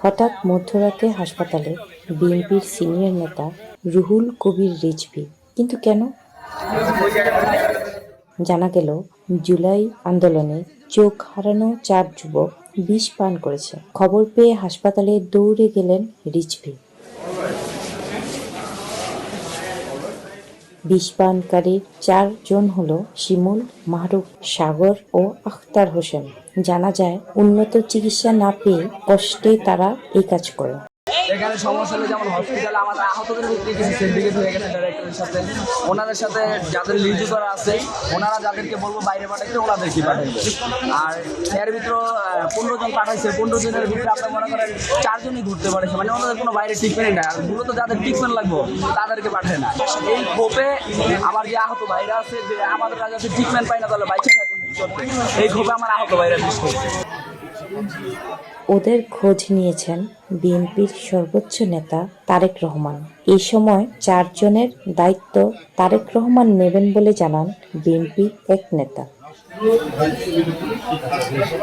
হঠাৎ মধ্যরাতে হাসপাতালে বিএনপির সিনিয়র নেতা রুহুল কবির রিজভী। কিন্তু কেন? জানা গেল, জুলাই আন্দোলনে চোখ হারানো 4 যুবক বিষ পান করেছে। খবর পেয়ে হাসপাতালে দৌড়ে গেলেন রিজভী। বিষ পানকারী 4 জন হলো শিমুল, মাহরুফ, সাগর ও আখতার হোসেন। জানা যায়, উন্নত চিকিৎসা না পেয়ে কষ্টে তারা এই কাজ করে। এখানে সমস্যা হলে যেমন হসপিটালে আমাদের আহতদের মধ্যে কিছু সিন্ডিকেট হয়ে গেছে ডাইরেক্টরের সাথে, ওনাদের সাথে যাদের লিজু করা আছে ওনারা যাদেরকে বলবো বাইরে পাঠাইতে ওনাদেরকে পাঠাইবে। আর এর ভিতরে 15 জন পাঠাইছে, 15 জনের ভিতরে আপনার মনে করেন 4 জনই ঘুরতে পারেছে, মানে ওনাদের কোনো বাইরে ট্রিটমেন্ট নাই। আর মূলত যাদের ট্রিটমেন্ট লাগবো তাদেরকে পাঠায় না। এই ক্ষোভে আমার যে আহত ভাইরা আছে, যে আমাদের যাতে ট্রিটমেন্ট পাই না তাহলে বাইচে থাকুন, এই ক্ষোভে আমার আহত ভাইরা বিশেষ। ওদের খোঁজ নিয়েছেন বিএনপির সর্বোচ্চ নেতা তারেক রহমান। এই সময় 4 জনের দায়িত্ব তারেক রহমান নেবেন বলে জানান বিএনপির এক নেতা।